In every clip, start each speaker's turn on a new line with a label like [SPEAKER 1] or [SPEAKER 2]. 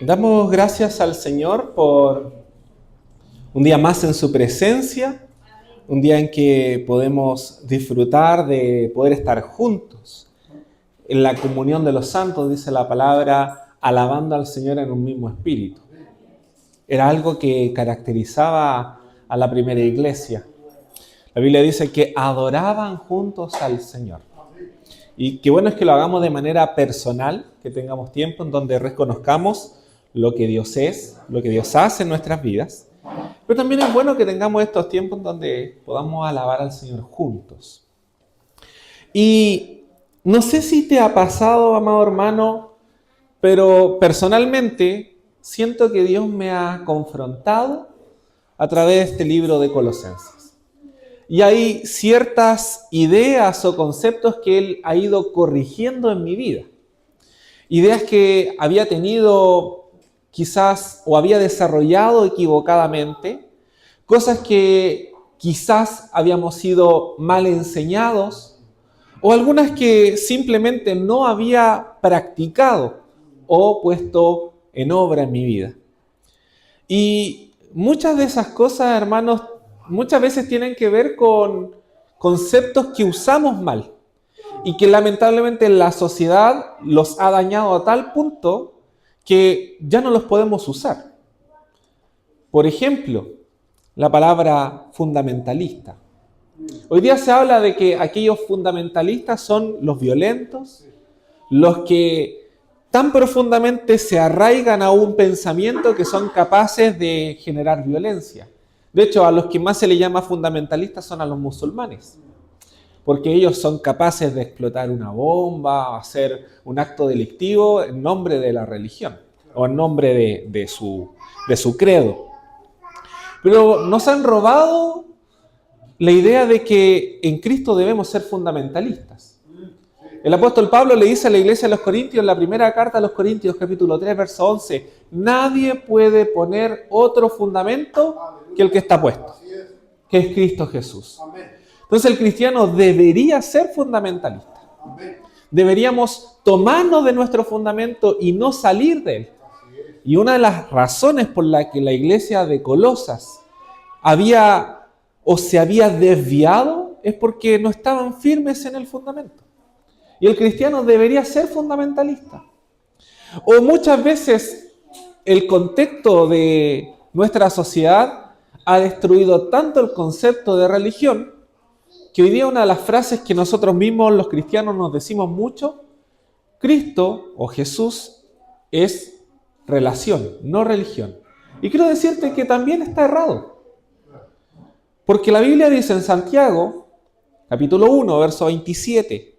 [SPEAKER 1] Damos gracias al Señor por un día más en su presencia, un día en que podemos disfrutar de poder estar juntos en la comunión de los santos, dice la palabra, alabando al Señor en un mismo espíritu. Era algo que caracterizaba a la primera iglesia. La Biblia dice que adoraban juntos al Señor. Y qué bueno es que lo hagamos de manera personal, que tengamos tiempo en donde reconozcamos lo que Dios es, lo que Dios hace en nuestras vidas. Pero también es bueno que tengamos estos tiempos en donde podamos alabar al Señor juntos. Y no sé si te ha pasado, amado hermano, pero personalmente siento que Dios me ha confrontado a través de este libro de Colosenses. Y hay ciertas ideas o conceptos que Él ha ido corrigiendo en mi vida. Ideas que había tenido quizás o había desarrollado equivocadamente, cosas que quizás habíamos sido mal enseñados o algunas que simplemente no había practicado o puesto en obra en mi vida. Y muchas de esas cosas, hermanos, muchas veces tienen que ver con conceptos que usamos mal y que lamentablemente la sociedad los ha dañado a tal punto que ya no los podemos usar. Por ejemplo, la palabra fundamentalista. Hoy día se habla de que aquellos fundamentalistas son los violentos, los que tan profundamente se arraigan a un pensamiento que son capaces de generar violencia. De hecho, a los que más se les llama fundamentalistas son a los musulmanes, porque ellos son capaces de explotar una bomba, hacer un acto delictivo en nombre de la religión o en nombre de su credo. Pero nos han robado la idea de que en Cristo debemos ser fundamentalistas. El apóstol Pablo le dice a la iglesia de los Corintios, en la primera carta a los Corintios, capítulo 3, verso 11, nadie puede poner otro fundamento que el que está puesto, que es Cristo Jesús. Entonces el cristiano debería ser fundamentalista. Deberíamos tomarnos de nuestro fundamento y no salir de él. Y una de las razones por la que la iglesia de Colosas se había desviado es porque no estaban firmes en el fundamento. Y el cristiano debería ser fundamentalista. O muchas veces el contexto de nuestra sociedad ha destruido tanto el concepto de religión que hoy día una de las frases que nosotros mismos los cristianos nos decimos mucho, Cristo o Jesús es relación, no religión. Y quiero decirte que también está errado. Porque la Biblia dice en Santiago, capítulo 1, verso 27,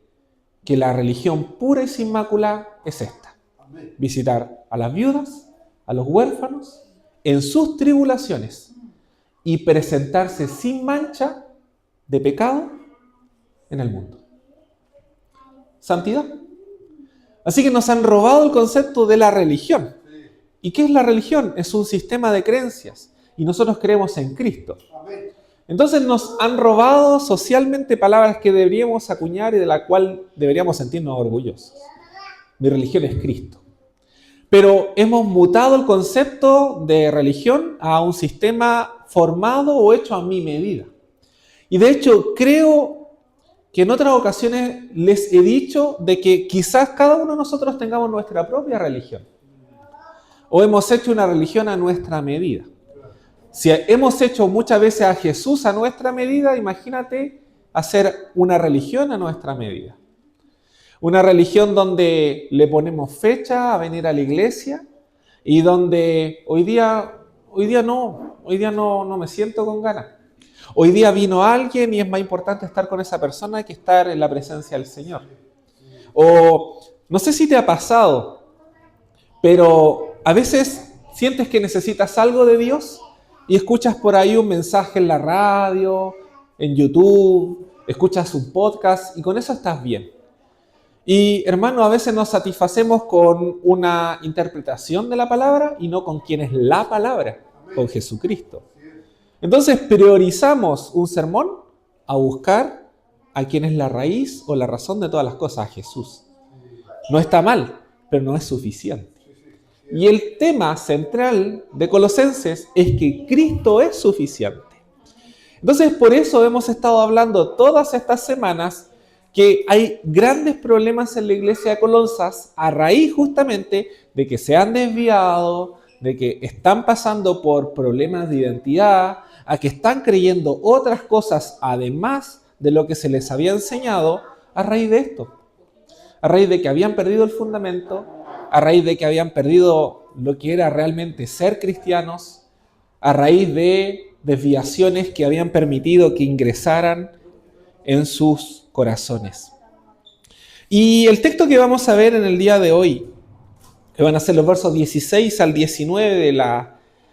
[SPEAKER 1] que la religión pura y sin mácula es esta. Visitar a las viudas, a los huérfanos, en sus tribulaciones y presentarse sin mancha de pecado en el mundo. Santidad. Así que nos han robado el concepto de la religión. ¿Y qué es la religión? Es un sistema de creencias. Y nosotros creemos en Cristo. Entonces nos han robado socialmente palabras que deberíamos acuñar y de la cual deberíamos sentirnos orgullosos. Mi religión es Cristo. Pero hemos mutado el concepto de religión a un sistema formado o hecho a mi medida. Y de hecho, creo que en otras ocasiones les he dicho de que quizás cada uno de nosotros tengamos nuestra propia religión. O hemos hecho una religión a nuestra medida. Si hemos hecho muchas veces a Jesús a nuestra medida, imagínate hacer una religión a nuestra medida. Una religión donde le ponemos fecha a venir a la iglesia y donde hoy día no me siento con ganas. Hoy día vino alguien y es más importante estar con esa persona que estar en la presencia del Señor. O no sé si te ha pasado, pero a veces sientes que necesitas algo de Dios y escuchas por ahí un mensaje en la radio, en YouTube, escuchas un podcast y con eso estás bien. Y hermano, a veces nos satisfacemos con una interpretación de la palabra y no con quién es la palabra, con Jesucristo. Entonces priorizamos un sermón a buscar a quién es la raíz o la razón de todas las cosas, a Jesús. No está mal, pero no es suficiente. Y el tema central de Colosenses es que Cristo es suficiente. Entonces, por eso hemos estado hablando todas estas semanas que hay grandes problemas en la iglesia de Colosas a raíz justamente de que se han desviado, de que están pasando por problemas de identidad, a que están creyendo otras cosas además de lo que se les había enseñado a raíz de esto. A raíz de que habían perdido el fundamento, a raíz de que habían perdido lo que era realmente ser cristianos, a raíz de desviaciones que habían permitido que ingresaran en sus corazones. Y el texto que vamos a ver en el día de hoy, que van a ser los versos 16 al 19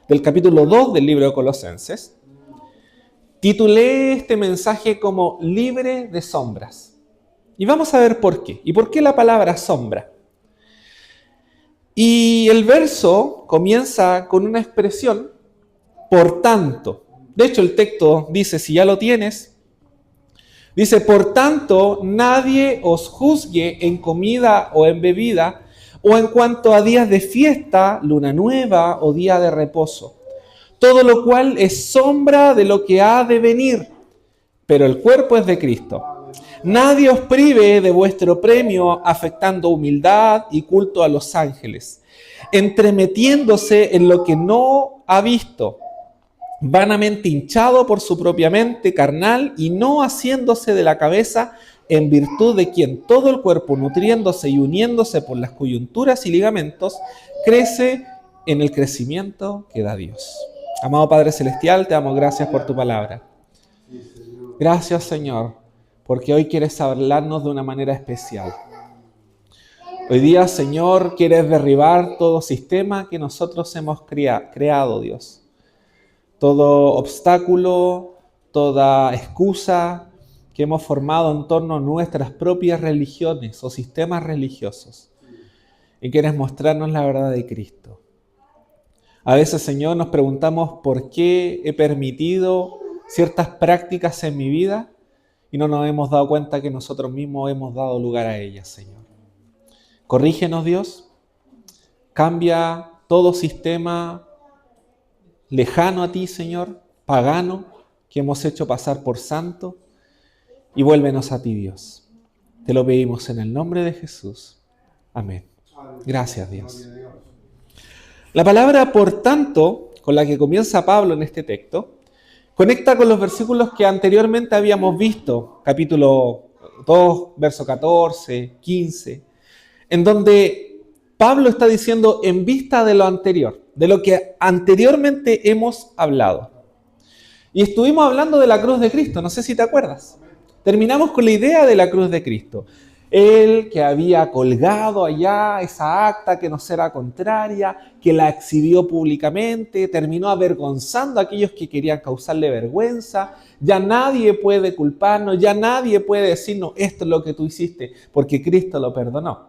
[SPEAKER 1] del capítulo 2 del libro de Colosenses, titulé este mensaje como Libre de sombras. Y vamos a ver por qué. ¿Y por qué la palabra sombra? Y el verso comienza con una expresión, por tanto. De hecho, el texto dice, si ya lo tienes, dice, por tanto, nadie os juzgue en comida o en bebida, o en cuanto a días de fiesta, luna nueva o día de reposo. Todo lo cual es sombra de lo que ha de venir, pero el cuerpo es de Cristo. Nadie os prive de vuestro premio, afectando humildad y culto a los ángeles, entremetiéndose en lo que no ha visto, vanamente hinchado por su propia mente carnal y no haciéndose de la cabeza, en virtud de quien todo el cuerpo, nutriéndose y uniéndose por las coyunturas y ligamentos, crece en el crecimiento que da Dios. Amado Padre Celestial, te damos gracias por tu palabra. Gracias, Señor, porque hoy quieres hablarnos de una manera especial. Hoy día, Señor, quieres derribar todo sistema que nosotros hemos creado, Dios. Todo obstáculo, toda excusa que hemos formado en torno a nuestras propias religiones o sistemas religiosos. Y quieres mostrarnos la verdad de Cristo. A veces, Señor, nos preguntamos por qué he permitido ciertas prácticas en mi vida y no nos hemos dado cuenta que nosotros mismos hemos dado lugar a ellas, Señor. Corrígenos, Dios. Cambia todo sistema lejano a ti, Señor, pagano, que hemos hecho pasar por santo, y vuélvenos a ti, Dios. Te lo pedimos en el nombre de Jesús. Amén. Gracias, Dios. La palabra, por tanto, con la que comienza Pablo en este texto, conecta con los versículos que anteriormente habíamos visto, capítulo 2, verso 14, 15, en donde Pablo está diciendo en vista de lo anterior, de lo que anteriormente hemos hablado. Y estuvimos hablando de la cruz de Cristo, no sé si te acuerdas. Terminamos con la idea de la cruz de Cristo. Él que había colgado allá esa acta que nos era contraria, que la exhibió públicamente, terminó avergonzando a aquellos que querían causarle vergüenza. Ya nadie puede culparnos, ya nadie puede decirnos esto es lo que tú hiciste, porque Cristo lo perdonó.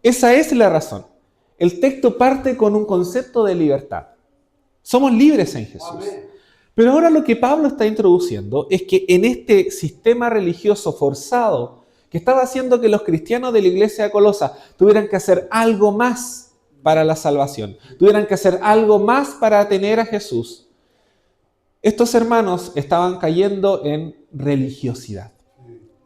[SPEAKER 1] Esa es la razón. El texto parte con un concepto de libertad. Somos libres en Jesús. Pero ahora lo que Pablo está introduciendo es que en este sistema religioso forzado que estaba haciendo que los cristianos de la iglesia de Colosa tuvieran que hacer algo más para la salvación, tuvieran que hacer algo más para tener a Jesús, estos hermanos estaban cayendo en religiosidad,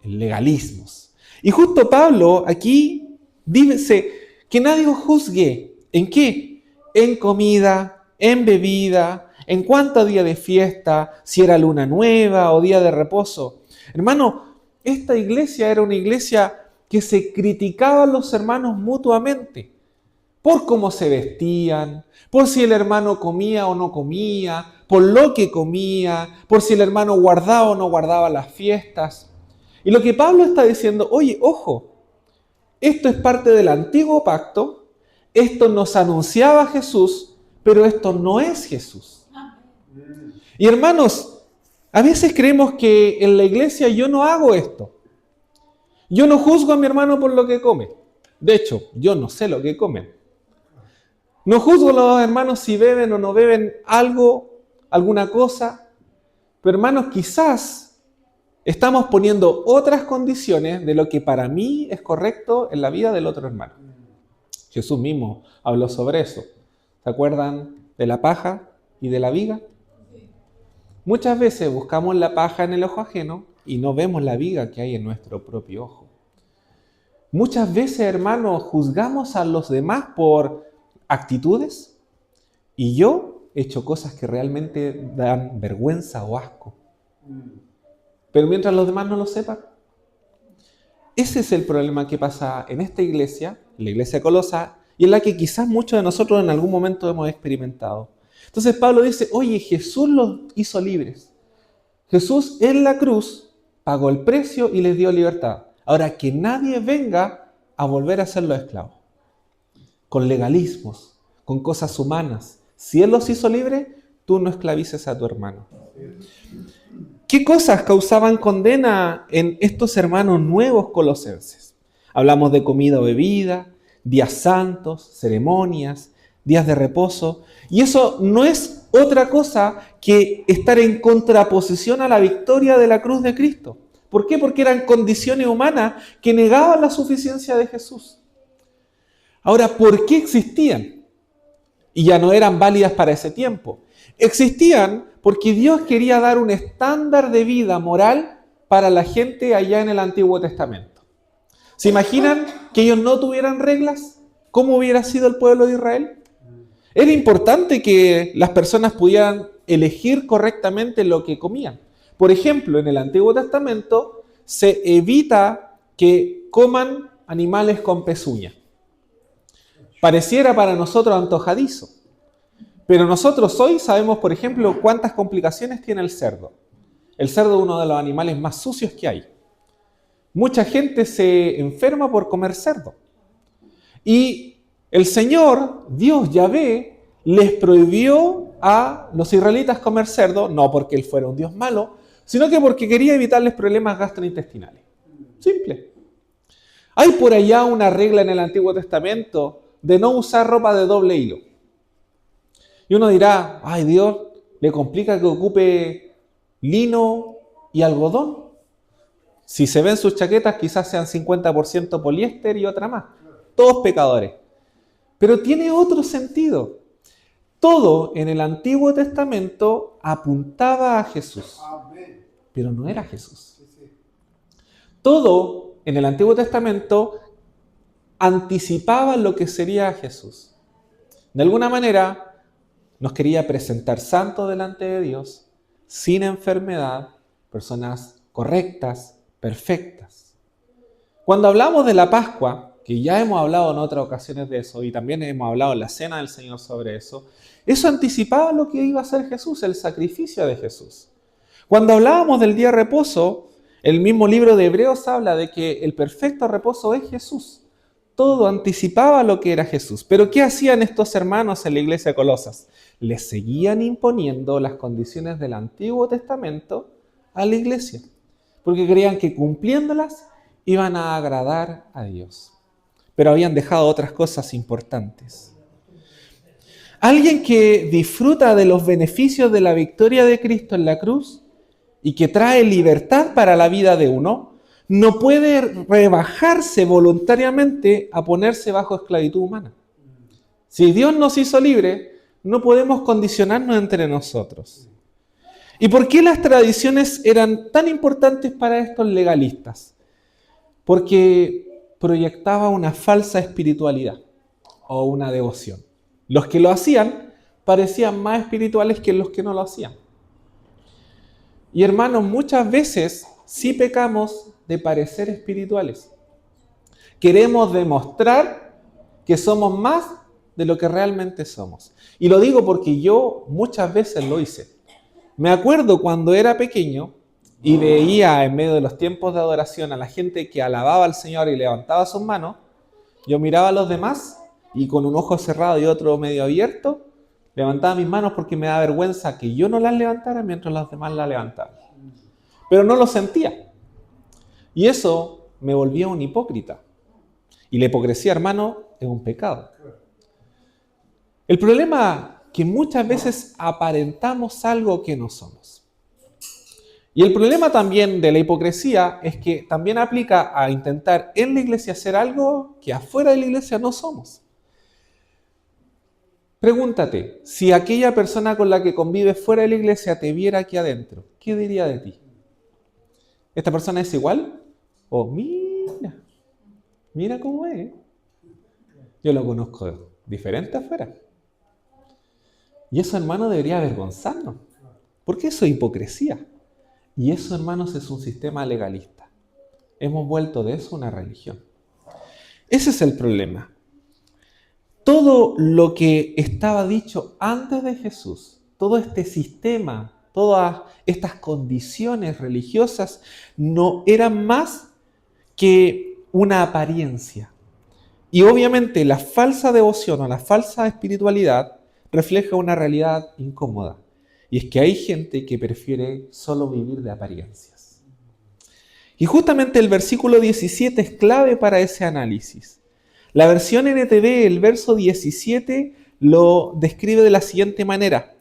[SPEAKER 1] en legalismos. Y justo Pablo aquí dice que nadie os juzgue. ¿En qué? En comida, en bebida, en cuánto día de fiesta, si era luna nueva o día de reposo. Hermano, esta iglesia era una iglesia que se criticaba a los hermanos mutuamente por cómo se vestían, por si el hermano comía o no comía, por lo que comía, por si el hermano guardaba o no guardaba las fiestas. Y lo que Pablo está diciendo, oye, ojo, esto es parte del antiguo pacto, esto nos anunciaba Jesús, pero esto no es Jesús. Y hermanos, a veces creemos que en la iglesia yo no hago esto. Yo no juzgo a mi hermano por lo que come. De hecho, yo no sé lo que comen. No juzgo a los hermanos si beben o no beben algo, alguna cosa. Pero hermanos, quizás estamos poniendo otras condiciones de lo que para mí es correcto en la vida del otro hermano. Jesús mismo habló sobre eso. ¿Se acuerdan de la paja y de la viga? Muchas veces buscamos la paja en el ojo ajeno y no vemos la viga que hay en nuestro propio ojo. Muchas veces, hermanos, juzgamos a los demás por actitudes y yo he hecho cosas que realmente dan vergüenza o asco. Pero mientras los demás no lo sepan. Ese es el problema que pasa en esta iglesia, la iglesia de Colosas, y en la que quizás muchos de nosotros en algún momento hemos experimentado. Entonces Pablo dice, oye, Jesús los hizo libres. Jesús en la cruz pagó el precio y les dio libertad. Ahora, que nadie venga a volver a ser los esclavos. Con legalismos, con cosas humanas. Si Él los hizo libres, tú no esclavices a tu hermano. ¿Qué cosas causaban condena en estos hermanos nuevos colosenses? Hablamos de comida o bebida, días santos, ceremonias, días de reposo. Y eso no es otra cosa que estar en contraposición a la victoria de la cruz de Cristo. ¿Por qué? Porque eran condiciones humanas que negaban la suficiencia de Jesús. Ahora, ¿por qué existían? Y ya no eran válidas para ese tiempo. Existían porque Dios quería dar un estándar de vida moral para la gente allá en el Antiguo Testamento. ¿Se imaginan que ellos no tuvieran reglas? ¿Cómo hubiera sido el pueblo de Israel? Era importante que las personas pudieran elegir correctamente lo que comían. Por ejemplo, en el Antiguo Testamento se evita que coman animales con pezuña. Pareciera para nosotros antojadizo. Pero nosotros hoy sabemos, por ejemplo, cuántas complicaciones tiene el cerdo. El cerdo es uno de los animales más sucios que hay. Mucha gente se enferma por comer cerdo. Y el Señor, Dios, Yahvé, les prohibió a los israelitas comer cerdo, no porque Él fuera un Dios malo, sino que porque quería evitarles problemas gastrointestinales. Simple. Hay por allá una regla en el Antiguo Testamento de no usar ropa de doble hilo. Y uno dirá, ay, Dios, ¿le complica que ocupe lino y algodón? Si se ven sus chaquetas, quizás sean 50% poliéster y otra más. Todos pecadores. Pero tiene otro sentido. Todo en el Antiguo Testamento apuntaba a Jesús. Pero no era Jesús. Todo en el Antiguo Testamento anticipaba lo que sería Jesús. De alguna manera, nos quería presentar santos delante de Dios, sin enfermedad, personas correctas, perfectas. Cuando hablamos de la Pascua, que ya hemos hablado en otras ocasiones de eso, y también hemos hablado en la Cena del Señor sobre eso anticipaba lo que iba a hacer Jesús, el sacrificio de Jesús. Cuando hablábamos del día de reposo, el mismo libro de Hebreos habla de que el perfecto reposo es Jesús. Todo anticipaba lo que era Jesús. Pero ¿qué hacían estos hermanos en la iglesia de Colosas? Les seguían imponiendo las condiciones del Antiguo Testamento a la iglesia, porque creían que cumpliéndolas iban a agradar a Dios. Pero habían dejado otras cosas importantes. Alguien que disfruta de los beneficios de la victoria de Cristo en la cruz y que trae libertad para la vida de uno, no puede rebajarse voluntariamente a ponerse bajo esclavitud humana. Si Dios nos hizo libres, no podemos condicionarnos entre nosotros. ¿Y por qué las tradiciones eran tan importantes para estos legalistas? Porque proyectaba una falsa espiritualidad o una devoción. Los que lo hacían parecían más espirituales que los que no lo hacían. Y hermanos, muchas veces sí pecamos de parecer espirituales. Queremos demostrar que somos más de lo que realmente somos. Y lo digo porque yo muchas veces lo hice. Me acuerdo cuando era pequeño y veía en medio de los tiempos de adoración a la gente que alababa al Señor y levantaba sus manos, yo miraba a los demás y con un ojo cerrado y otro medio abierto, levantaba mis manos porque me da vergüenza que yo no las levantara mientras los demás las levantaban. Pero no lo sentía. Y eso me volvía un hipócrita. Y la hipocresía, hermano, es un pecado. El problema es que muchas veces aparentamos algo que no somos. Y el problema también de la hipocresía es que también aplica a intentar en la iglesia hacer algo que afuera de la iglesia no somos. Pregúntate, si aquella persona con la que convives fuera de la iglesia te viera aquí adentro, ¿qué diría de ti? ¿Esta persona es igual? O mira cómo es. Yo lo conozco diferente afuera. Y eso, hermano, debería avergonzarnos. Porque eso es hipocresía. Y eso, hermanos, es un sistema legalista. Hemos vuelto de eso una religión. Ese es el problema. Todo lo que estaba dicho antes de Jesús, todo este sistema, todas estas condiciones religiosas, no eran más que una apariencia. Y obviamente la falsa devoción o la falsa espiritualidad refleja una realidad incómoda. Y es que hay gente que prefiere solo vivir de apariencias. Y justamente el versículo 17 es clave para ese análisis. La versión NTV, el verso 17, lo describe de la siguiente manera.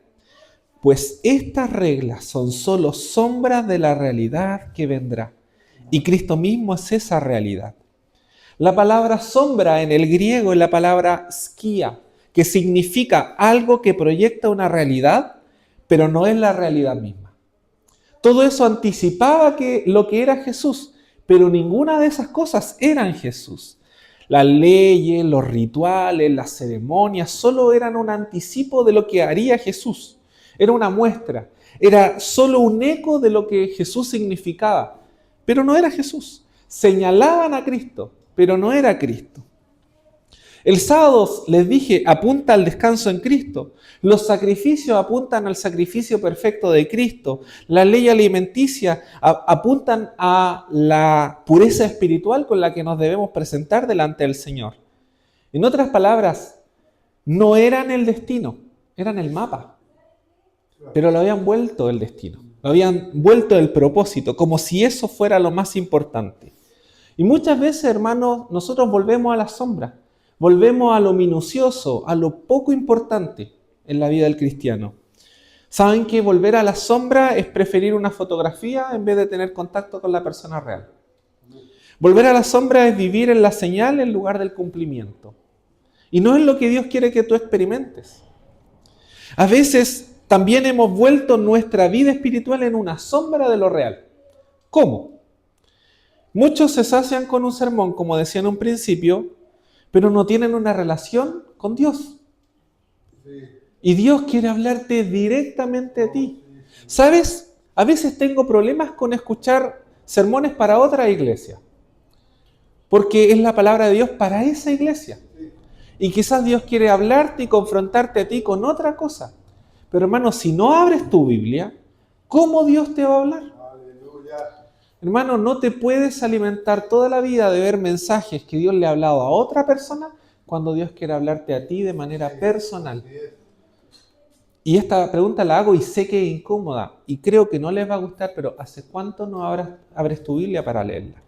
[SPEAKER 1] Pues estas reglas son solo sombras de la realidad que vendrá. Y Cristo mismo es esa realidad. La palabra sombra en el griego es la palabra skia, que significa algo que proyecta una realidad, pero no es la realidad misma. Todo eso anticipaba lo que era Jesús, pero ninguna de esas cosas eran Jesús. Las leyes, los rituales, las ceremonias, solo eran un anticipo de lo que haría Jesús. Era una muestra, era solo un eco de lo que Jesús significaba, pero no era Jesús. Señalaban a Cristo, pero no era Cristo. El sábado, les dije, apunta al descanso en Cristo. Los sacrificios apuntan al sacrificio perfecto de Cristo. La ley alimenticia apuntan a la pureza espiritual con la que nos debemos presentar delante del Señor. En otras palabras, no eran el destino, eran el mapa. Pero lo habían vuelto el destino, lo habían vuelto el propósito, como si eso fuera lo más importante. Y muchas veces, hermanos, nosotros volvemos a la sombra. Volvemos a lo minucioso, a lo poco importante en la vida del cristiano. ¿Saben que volver a la sombra es preferir una fotografía en vez de tener contacto con la persona real? Volver a la sombra es vivir en la señal en lugar del cumplimiento. Y no es lo que Dios quiere que tú experimentes. A veces también hemos vuelto nuestra vida espiritual en una sombra de lo real. ¿Cómo? Muchos se sacian con un sermón, como decía en un principio, pero no tienen una relación con Dios. Y Dios quiere hablarte directamente a ti. ¿Sabes? A veces tengo problemas con escuchar sermones para otra iglesia, porque es la palabra de Dios para esa iglesia. Y quizás Dios quiere hablarte y confrontarte a ti con otra cosa. Pero hermano, si no abres tu Biblia, ¿cómo Dios te va a hablar? Hermano, no te puedes alimentar toda la vida de ver mensajes que Dios le ha hablado a otra persona cuando Dios quiere hablarte a ti de manera personal. Y esta pregunta la hago y sé que es incómoda y creo que no les va a gustar, pero ¿hace cuánto no abres tu Biblia para leerla?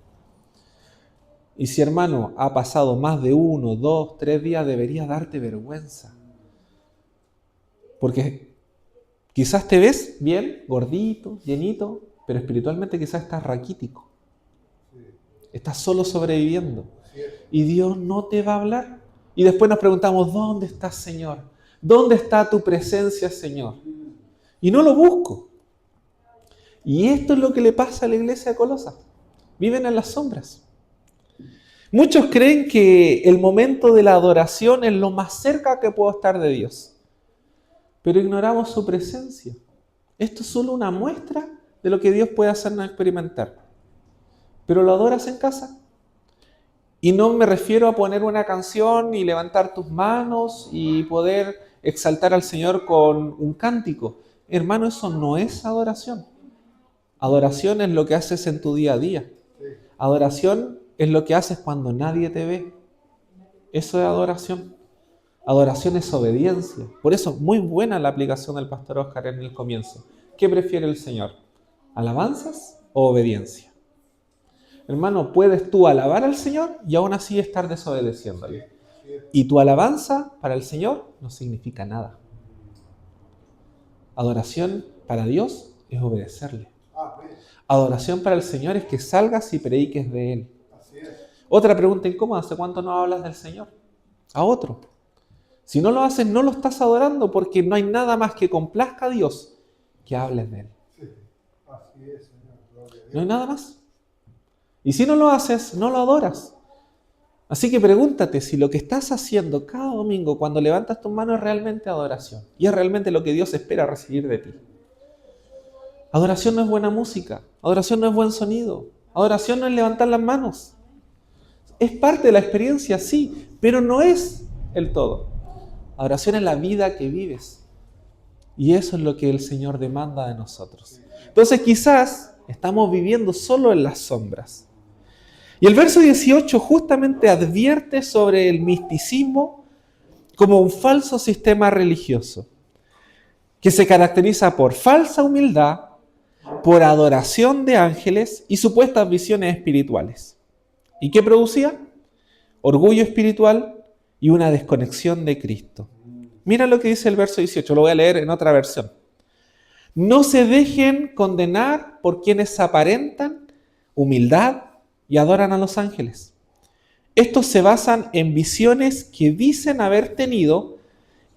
[SPEAKER 1] Y si, hermano, ha pasado más de 1, 2, 3 días, debería darte vergüenza. Porque quizás te ves bien, gordito, llenito, pero espiritualmente quizás estás raquítico. Estás solo sobreviviendo. Y Dios no te va a hablar. Y después nos preguntamos, ¿dónde estás, Señor? ¿Dónde está tu presencia, Señor? Y no lo busco. Y esto es lo que le pasa a la iglesia de Colosas. Viven en las sombras. Muchos creen que el momento de la adoración es lo más cerca que puedo estar de Dios. Pero ignoramos su presencia. Esto es solo una muestra de lo que Dios puede hacernos experimentar. Pero lo adoras en casa. Y no me refiero a poner una canción y levantar tus manos y poder exaltar al Señor con un cántico. Hermano, eso no es adoración. Adoración es lo que haces en tu día a día. Adoración es lo que haces cuando nadie te ve. Eso es adoración. Adoración es obediencia. Por eso, muy buena la aplicación del pastor Oscar en el comienzo. ¿Qué prefiere el Señor? ¿Alabanzas o obediencia? Hermano, puedes tú alabar al Señor y aún así estar desobedeciéndole. Y tu alabanza para el Señor no significa nada. Adoración para Dios es obedecerle. Adoración para el Señor es que salgas y prediques de Él. Otra pregunta incómoda, ¿hace cuánto no hablas del Señor? A otro. Si no lo haces, no lo estás adorando, porque no hay nada más que complazca a Dios que hables de Él.
[SPEAKER 2] Sí, así es, Señor. Gloria a Dios.
[SPEAKER 1] No hay nada más. Y si no lo haces, no lo adoras. Así que pregúntate si lo que estás haciendo cada domingo cuando levantas tus manos es realmente adoración. Y es realmente lo que Dios espera recibir de ti. Adoración no es buena música. Adoración no es buen sonido. Adoración no es levantar las manos. Es parte de la experiencia, sí, pero no es el todo. Adoración es la vida que vives. Y eso es lo que el Señor demanda de nosotros. Entonces quizás estamos viviendo solo en las sombras. Y el verso 18 justamente advierte sobre el misticismo como un falso sistema religioso que se caracteriza por falsa humildad, por adoración de ángeles y supuestas visiones espirituales. ¿Y qué producía? Orgullo espiritual y una desconexión de Cristo. Mira lo que dice el verso 18, lo voy a leer en otra versión. No se dejen condenar por quienes aparentan humildad y adoran a los ángeles. Estos se basan en visiones que dicen haber tenido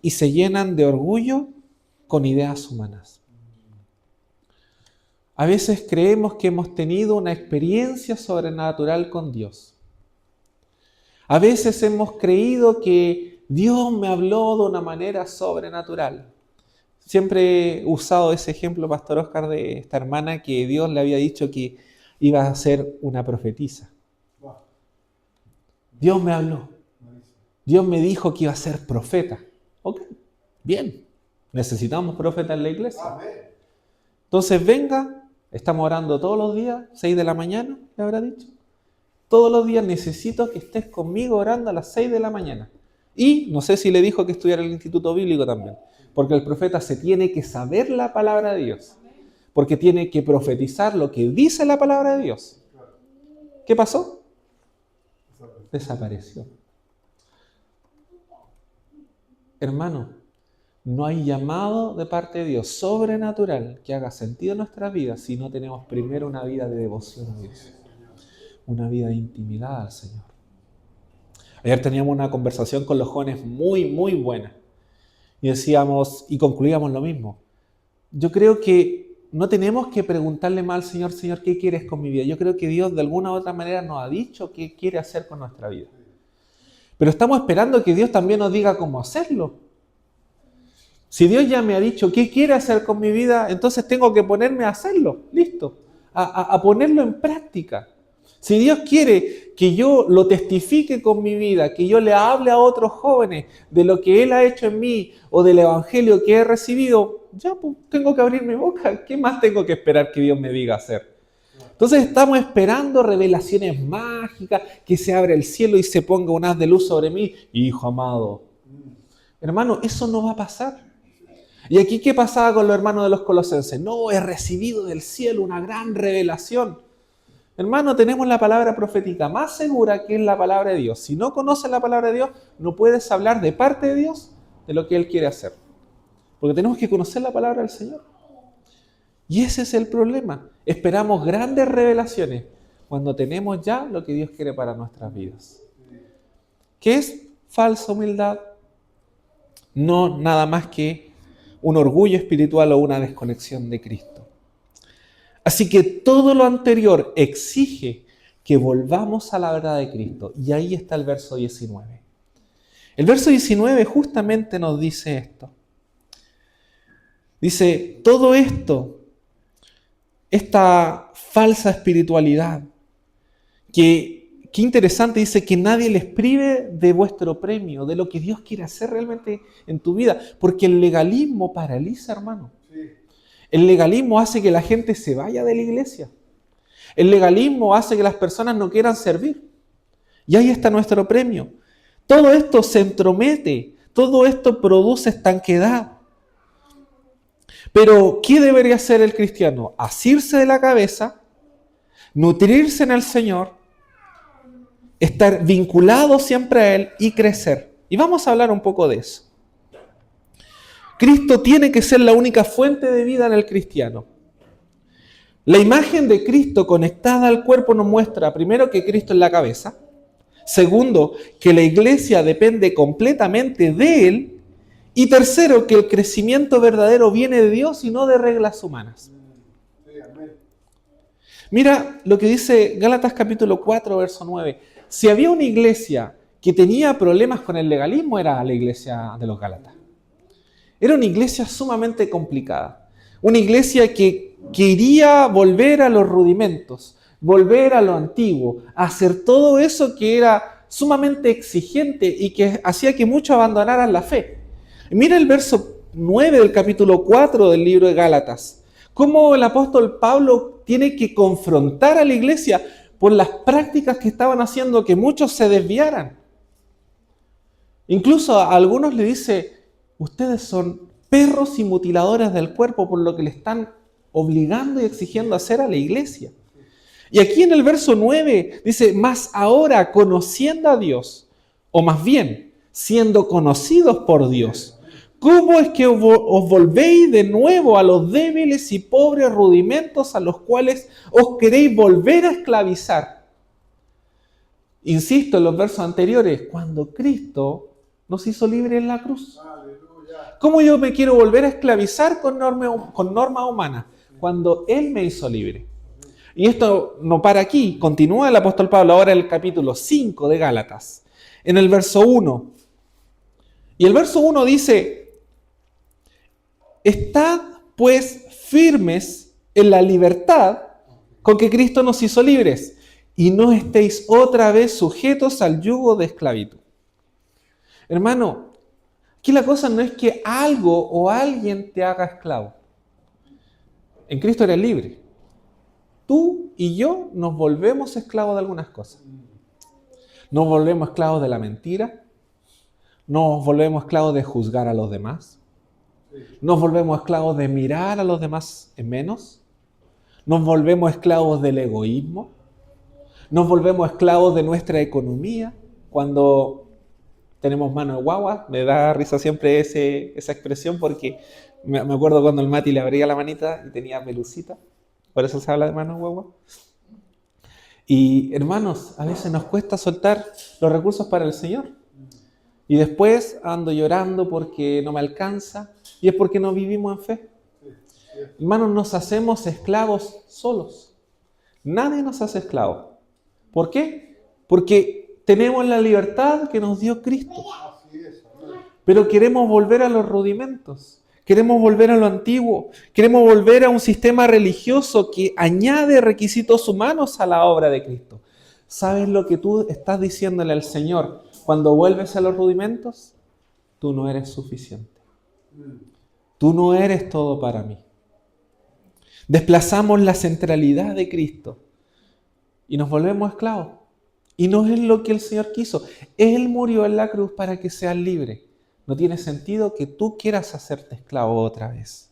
[SPEAKER 1] y se llenan de orgullo con ideas humanas. A veces creemos que hemos tenido una experiencia sobrenatural con Dios. A veces hemos creído que Dios me habló de una manera sobrenatural. Siempre he usado ese ejemplo, Pastor Oscar, de esta hermana que Dios le había dicho que iba a ser una profetisa. Dios me habló. Dios me dijo que iba a ser profeta. Ok, bien. Necesitamos profetas en la iglesia. Entonces venga, estamos orando todos los días, 6 de la mañana, le habrá dicho. Todos los días necesito que estés conmigo orando a las 6 de la mañana. Y no sé si le dijo que estudiara el Instituto Bíblico también. Porque el profeta se tiene que saber la palabra de Dios. Porque tiene que profetizar lo que dice la palabra de Dios. ¿Qué pasó? Desapareció. Hermano, no hay llamado de parte de Dios sobrenatural que haga sentido en nuestra vida si no tenemos primero una vida de devoción a Dios. Una vida de intimidad al Señor. Ayer teníamos una conversación con los jóvenes muy buena. Y decíamos, y concluíamos lo mismo. Yo creo que no tenemos que preguntarle más al Señor, Señor, ¿qué quieres con mi vida? Yo creo que Dios de alguna u otra manera nos ha dicho qué quiere hacer con nuestra vida. Pero estamos esperando que Dios también nos diga cómo hacerlo. Si Dios ya me ha dicho qué quiere hacer con mi vida, entonces tengo que ponerme a hacerlo, listo, a ponerlo en práctica. Si Dios quiere que yo lo testifique con mi vida, que yo le hable a otros jóvenes de lo que Él ha hecho en mí o del evangelio que he recibido, ya pues, tengo que abrir mi boca. ¿Qué más tengo que esperar que Dios me diga hacer? Entonces estamos esperando revelaciones mágicas, que se abra el cielo y se ponga un haz de luz sobre mí. Hijo amado, hermano, eso no va a pasar. ¿Y aquí qué pasaba con los hermanos de los colosenses? No, he recibido del cielo una gran revelación. Hermano, tenemos la palabra profética más segura que es la palabra de Dios. Si no conoces la palabra de Dios, no puedes hablar de parte de Dios de lo que Él quiere hacer. Porque tenemos que conocer la palabra del Señor. Y ese es el problema. Esperamos grandes revelaciones cuando tenemos ya lo que Dios quiere para nuestras vidas. ¿Qué es falsa humildad? No nada más que un orgullo espiritual o una desconexión de Cristo. Así que todo lo anterior exige que volvamos a la verdad de Cristo. Y ahí está el verso 19. El verso 19 justamente nos dice esto. Dice, todo esto, esta falsa espiritualidad, qué interesante, dice que nadie les prive de vuestro premio, de lo que Dios quiere hacer realmente en tu vida. Porque el legalismo paraliza, hermano. El legalismo hace que la gente se vaya de la iglesia. El legalismo hace que las personas no quieran servir. Y ahí está nuestro premio. Todo esto se entromete, todo esto produce estanquedad. Pero, ¿qué debería hacer el cristiano? Asirse de la cabeza, nutrirse en el Señor, estar vinculado siempre a Él y crecer. Y vamos a hablar un poco de eso. Cristo tiene que ser la única fuente de vida en el cristiano. La imagen de Cristo conectada al cuerpo nos muestra primero que Cristo es la cabeza. Segundo, que la iglesia depende completamente de Él. Y tercero, que el crecimiento verdadero viene de Dios y no de reglas humanas.
[SPEAKER 2] Sí, amén.
[SPEAKER 1] Mira lo que dice Gálatas capítulo 4, verso 9. Si había una iglesia que tenía problemas con el legalismo, era la iglesia de los Gálatas. Era una iglesia sumamente complicada. Una iglesia que quería volver a los rudimentos, volver a lo antiguo, hacer todo eso que era sumamente exigente y que hacía que muchos abandonaran la fe. Mira el verso 9 del capítulo 4 del libro de Gálatas. Cómo el apóstol Pablo tiene que confrontar a la iglesia por las prácticas que estaban haciendo que muchos se desviaran. Incluso a algunos le dice, ustedes son perros y mutiladores del cuerpo por lo que le están obligando y exigiendo hacer a la iglesia. Y aquí en el verso 9 dice, mas ahora conociendo a Dios, o más bien siendo conocidos por Dios, ¿cómo es que os volvéis de nuevo a los débiles y pobres rudimentos a los cuales os queréis volver a esclavizar? Insisto en los versos anteriores, cuando Cristo nos hizo libres en la cruz.
[SPEAKER 2] Aleluya.
[SPEAKER 1] ¿Cómo yo me quiero volver a esclavizar con normas humanas? Cuando Él me hizo libre. Y esto no para aquí, continúa el apóstol Pablo ahora en el capítulo 5 de Gálatas, en el verso 1. Y el verso 1 dice, estad pues firmes en la libertad con que Cristo nos hizo libres, y no estéis otra vez sujetos al yugo de esclavitud. Hermano, aquí la cosa no es que algo o alguien te haga esclavo. En Cristo eres libre. Tú y yo nos volvemos esclavos de algunas cosas. Nos volvemos esclavos de la mentira. Nos volvemos esclavos de juzgar a los demás. Nos volvemos esclavos de mirar a los demás en menos. Nos volvemos esclavos del egoísmo. Nos volvemos esclavos de nuestra economía. Cuando tenemos mano de guagua, me da risa siempre esa expresión porque me acuerdo cuando el Mati le abría la manita y tenía pelucita. Por eso se habla de mano de guagua. Y hermanos, a veces nos cuesta soltar los recursos para el Señor. Y después ando llorando porque no me alcanza. Y es porque no vivimos en fe. Hermanos, nos hacemos esclavos solos. Nadie nos hace esclavos. ¿Por qué? Porque tenemos la libertad que nos dio Cristo.
[SPEAKER 2] Así es, amén.
[SPEAKER 1] Pero queremos volver a los rudimentos. Queremos volver a lo antiguo. Queremos volver a un sistema religioso que añade requisitos humanos a la obra de Cristo. ¿Sabes lo que tú estás diciéndole al Señor cuando vuelves a los rudimentos? Tú no eres suficiente. Tú no eres todo para mí. Desplazamos la centralidad de Cristo y nos volvemos esclavos. Y no es lo que el Señor quiso. Él murió en la cruz para que seas libre. No tiene sentido que tú quieras hacerte esclavo otra vez.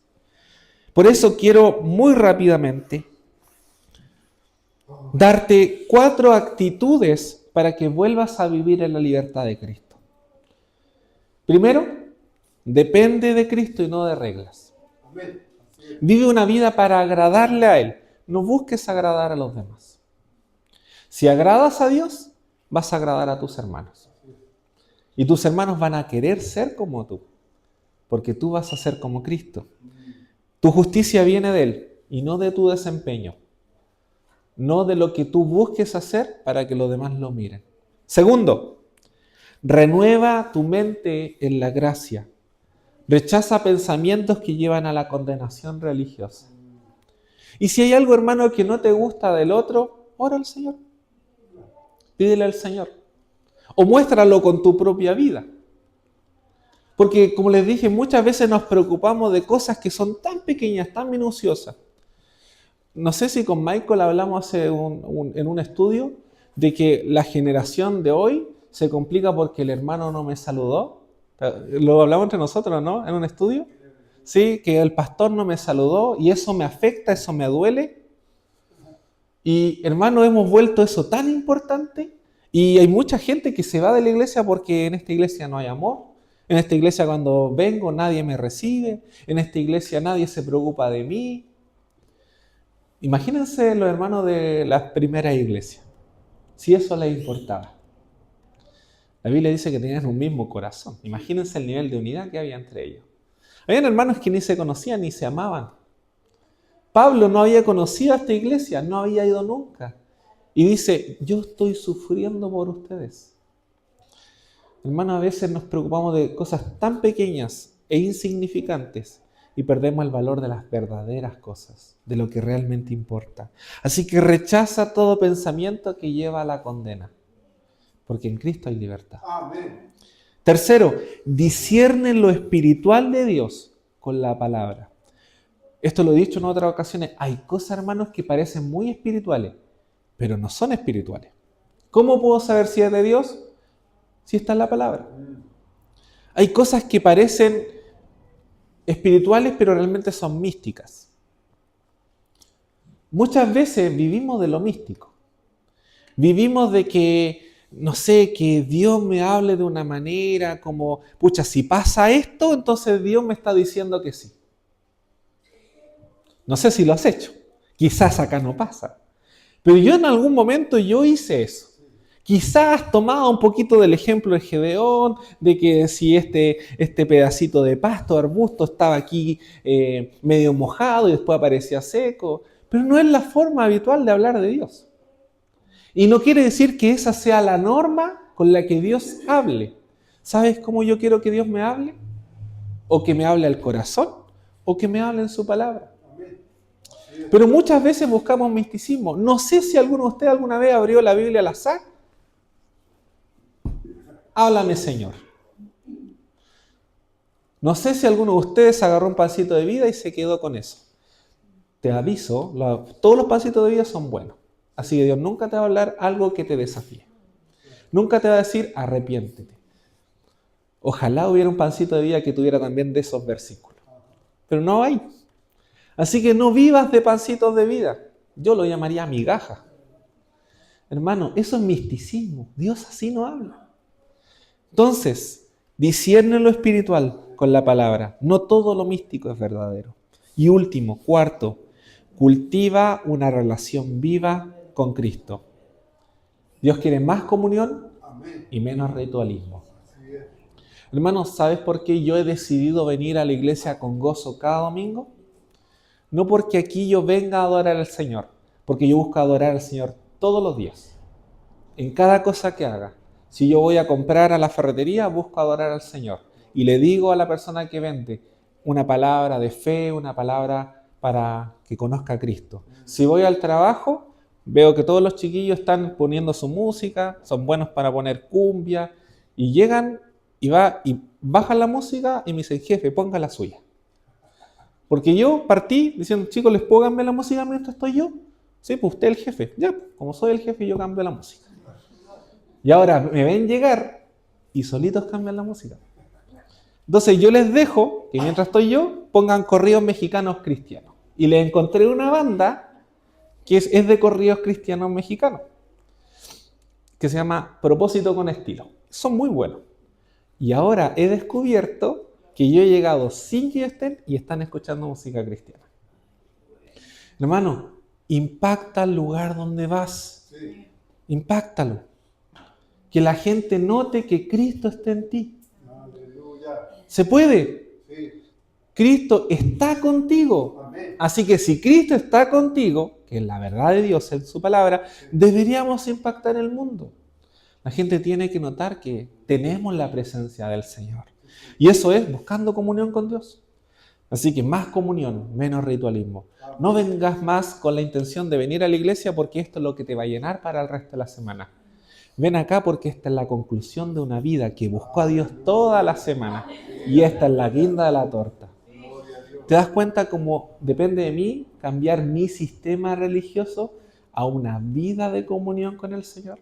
[SPEAKER 1] Por eso quiero muy rápidamente darte 4 actitudes para que vuelvas a vivir en la libertad de Cristo. Primero, depende de Cristo y no de reglas.
[SPEAKER 2] Amén. Así es.
[SPEAKER 1] Vive una vida para agradarle a Él. No busques agradar a los demás. Si agradas a Dios, vas a agradar a tus hermanos. Y tus hermanos van a querer ser como tú, porque tú vas a ser como Cristo. Tu justicia viene de Él y no de tu desempeño. No de lo que tú busques hacer para que los demás lo miren. Segundo, renueva tu mente en la gracia. Rechaza pensamientos que llevan a la condenación religiosa. Y si hay algo, hermano, que no te gusta del otro, ora al Señor. Pídele al Señor. O muéstralo con tu propia vida. Porque, como les dije, muchas veces nos preocupamos de cosas que son tan pequeñas, tan minuciosas. No sé si con Michael hablamos en un estudio de que la generación de hoy se complica porque el hermano no me saludó. Lo hablamos entre nosotros, ¿no? En un estudio. Sí, que el pastor no me saludó y eso me afecta, eso me duele. Y hermano, hemos vuelto eso tan importante. Y hay mucha gente que se va de la iglesia porque en esta iglesia no hay amor. En esta iglesia cuando vengo nadie me recibe. En esta iglesia nadie se preocupa de mí. Imagínense los hermanos de las primeras iglesias. Si eso les importaba. La Biblia dice que tenían un mismo corazón. Imagínense el nivel de unidad que había entre ellos. Habían hermanos que ni se conocían ni se amaban. Pablo no había conocido a esta iglesia, no había ido nunca. Y dice, yo estoy sufriendo por ustedes. Hermanos, a veces nos preocupamos de cosas tan pequeñas e insignificantes y perdemos el valor de las verdaderas cosas, de lo que realmente importa. Así que rechaza todo pensamiento que lleva a la condena, porque en Cristo hay libertad.
[SPEAKER 2] Amén.
[SPEAKER 1] Tercero, discierne lo espiritual de Dios con la palabra. Esto lo he dicho en otras ocasiones. Hay cosas, hermanos, que parecen muy espirituales, pero no son espirituales. ¿Cómo puedo saber si es de Dios? Si está en la palabra. Hay cosas que parecen espirituales, pero realmente son místicas. Muchas veces vivimos de lo místico. Vivimos de que, no sé, que Dios me hable de una manera como, pucha, si pasa esto, entonces Dios me está diciendo que sí. No sé si lo has hecho. Quizás acá no pasa. Pero yo en algún momento yo hice eso. Quizás has tomado un poquito del ejemplo de Gedeón, de que si este pedacito de pasto, arbusto, estaba aquí medio mojado y después aparecía seco. Pero no es la forma habitual de hablar de Dios. Y no quiere decir que esa sea la norma con la que Dios hable. ¿Sabes cómo yo quiero que Dios me hable? O que me hable al corazón, o que me hable en su palabra. Pero muchas veces buscamos misticismo. No sé si alguno de ustedes alguna vez abrió la Biblia al azar. Háblame, Señor. No sé si alguno de ustedes agarró un pancito de vida y se quedó con eso. Te aviso, todos los pancitos de vida son buenos. Así que Dios nunca te va a hablar algo que te desafíe. Nunca te va a decir arrepiéntete. Ojalá hubiera un pancito de vida que tuviera también de esos versículos. Pero no hay. Así que no vivas de pancitos de vida. Yo lo llamaría migaja. Hermano, eso es misticismo. Dios así no habla. Entonces, discierne lo espiritual con la palabra. No todo lo místico es verdadero. Y último, cuarto, cultiva una relación viva con Cristo. Dios quiere más comunión y menos ritualismo. Hermanos, ¿sabes por qué yo he decidido venir a la iglesia con gozo cada domingo? No porque aquí yo venga a adorar al Señor, porque yo busco adorar al Señor todos los días, en cada cosa que haga. Si yo voy a comprar a la ferretería, busco adorar al Señor. Y le digo a la persona que vende una palabra de fe, una palabra para que conozca a Cristo. Si voy al trabajo, veo que todos los chiquillos están poniendo su música, son buenos para poner cumbia, y llegan y bajan la música y me dicen, jefe, ponga la suya. Porque yo partí diciendo, chicos, ¿les puedo cambiar la música mientras estoy yo? Sí, pues usted es el jefe. Ya, como soy el jefe, yo cambio la música. Y ahora me ven llegar y solitos cambian la música. Entonces yo les dejo que mientras estoy yo, pongan corridos mexicanos cristianos. Y les encontré una banda que es de corridos cristianos mexicanos, que se llama Propósito con Estilo. Son muy buenos. Y ahora he descubierto que yo he llegado sin que estén y están escuchando música cristiana. Hermano, impacta el lugar donde vas.
[SPEAKER 2] Sí.
[SPEAKER 1] Impáctalo. Que la gente note que Cristo está en ti.
[SPEAKER 2] Aleluya.
[SPEAKER 1] ¿Se puede?
[SPEAKER 2] Sí.
[SPEAKER 1] Cristo está contigo.
[SPEAKER 2] Amén.
[SPEAKER 1] Así que si Cristo está contigo, que es la verdad de Dios en su palabra, deberíamos impactar el mundo. La gente tiene que notar que tenemos la presencia del Señor. Y eso es buscando comunión con Dios. Así que más comunión, menos ritualismo. No vengas más con la intención de venir a la iglesia porque esto es lo que te va a llenar para el resto de la semana. Ven acá porque esta es la conclusión de una vida que buscó a Dios toda la semana. Y esta es la guinda de la torta. ¿Te das cuenta cómo depende de mí cambiar mi sistema religioso a una vida de comunión con el Señor?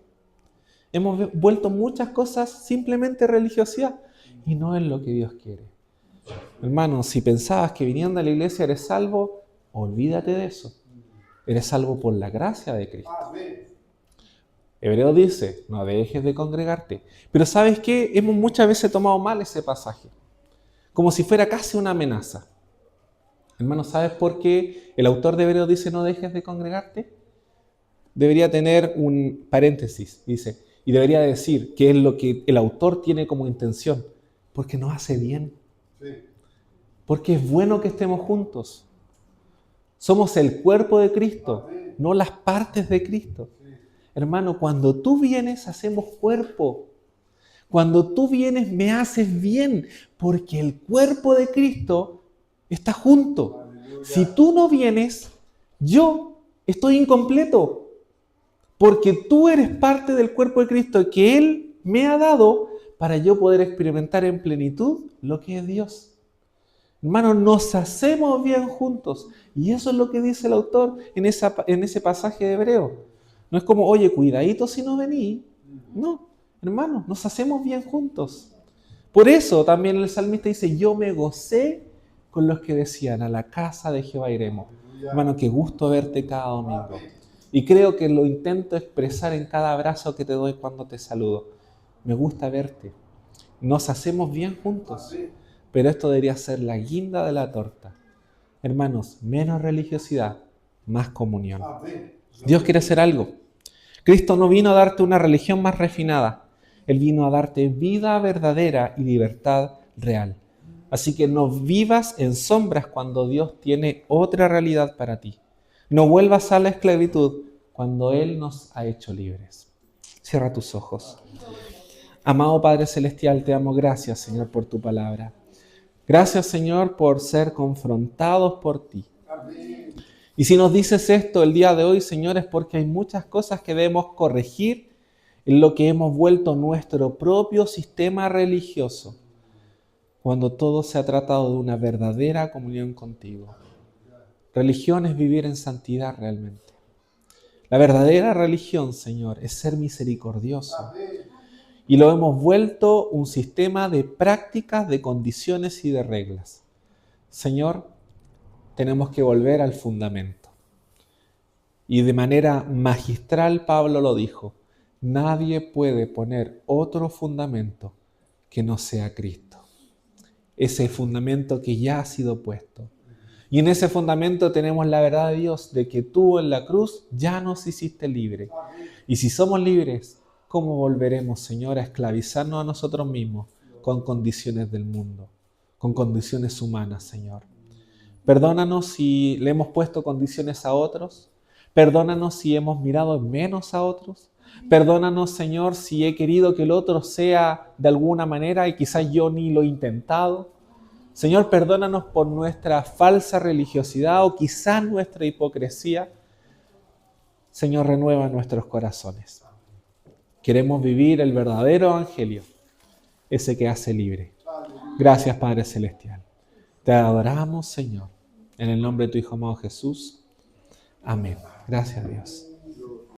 [SPEAKER 1] Hemos vuelto muchas cosas simplemente religiosidad y no es lo que Dios quiere. Hermano, si pensabas que viniendo a la iglesia eres salvo, olvídate de eso. Eres salvo por la gracia de Cristo. Hebreo dice, no dejes de congregarte. Pero ¿sabes qué? Hemos muchas veces tomado mal ese pasaje. Como si fuera casi una amenaza. Hermano, ¿sabes por qué el autor de Hebreo dice no dejes de congregarte? Debería tener un paréntesis. Dice, Y debería decir qué es lo que el autor tiene como intención. Porque nos hace bien.
[SPEAKER 2] Sí.
[SPEAKER 1] Porque es bueno que estemos juntos. Somos el cuerpo de Cristo, no las partes de Cristo.
[SPEAKER 2] Sí.
[SPEAKER 1] Hermano, cuando tú vienes, hacemos cuerpo. Cuando tú vienes, me haces bien, porque el cuerpo de Cristo está junto.
[SPEAKER 2] Aleluya.
[SPEAKER 1] Si tú no vienes, yo estoy incompleto, porque tú eres parte del cuerpo de Cristo que Él me ha dado para yo poder experimentar en plenitud lo que es Dios. Hermanos, nos hacemos bien juntos. Y eso es lo que dice el autor en ese pasaje de Hebreo. No es como, oye, cuidadito si no venís. No, hermanos, nos hacemos bien juntos. Por eso también el salmista dice, yo me gocé con los que decían, a la casa de Jehová iremos.
[SPEAKER 2] Aleluya.
[SPEAKER 1] Hermano, qué gusto verte cada domingo. Y creo que lo intento expresar en cada abrazo que te doy cuando te saludo. Me gusta verte. Nos hacemos bien juntos. Pero esto debería ser la guinda de la torta. Hermanos, menos religiosidad, más comunión.
[SPEAKER 2] Amén.
[SPEAKER 1] Dios quiere hacer algo. Cristo no vino a darte una religión más refinada. Él vino a darte vida verdadera y libertad real. Así que no vivas en sombras cuando Dios tiene otra realidad para ti. No vuelvas a la esclavitud cuando Él nos ha hecho libres. Cierra tus ojos. Amado Padre Celestial, te damos gracias, Señor, por tu palabra. Gracias, Señor, por ser confrontados por ti.
[SPEAKER 2] Amén.
[SPEAKER 1] Y si nos dices esto el día de hoy, Señor, es porque hay muchas cosas que debemos corregir en lo que hemos vuelto nuestro propio sistema religioso, cuando todo se ha tratado de una verdadera comunión contigo. Religión es vivir en santidad realmente. La verdadera religión, Señor, es ser misericordioso.
[SPEAKER 2] Amén.
[SPEAKER 1] Y lo hemos vuelto un sistema de prácticas, de condiciones y de reglas. Señor, tenemos que volver al fundamento. Y de manera magistral Pablo lo dijo, nadie puede poner otro fundamento que no sea Cristo. Ese fundamento que ya ha sido puesto. Y en ese fundamento tenemos la verdad de Dios, de que tú en la cruz ya nos hiciste libres. Y si somos libres, ¿cómo volveremos, Señor, a esclavizarnos a nosotros mismos con condiciones del mundo, con condiciones humanas, Señor? Perdónanos si le hemos puesto condiciones a otros. Perdónanos si hemos mirado menos a otros. Perdónanos, Señor, si he querido que el otro sea de alguna manera y quizás yo ni lo he intentado. Señor, perdónanos por nuestra falsa religiosidad o quizás nuestra hipocresía. Señor, renueva nuestros corazones. Queremos vivir el verdadero evangelio, ese que hace libre. Gracias, Padre Celestial. Te adoramos, Señor. En el nombre de tu Hijo amado Jesús. Amén. Gracias, Dios.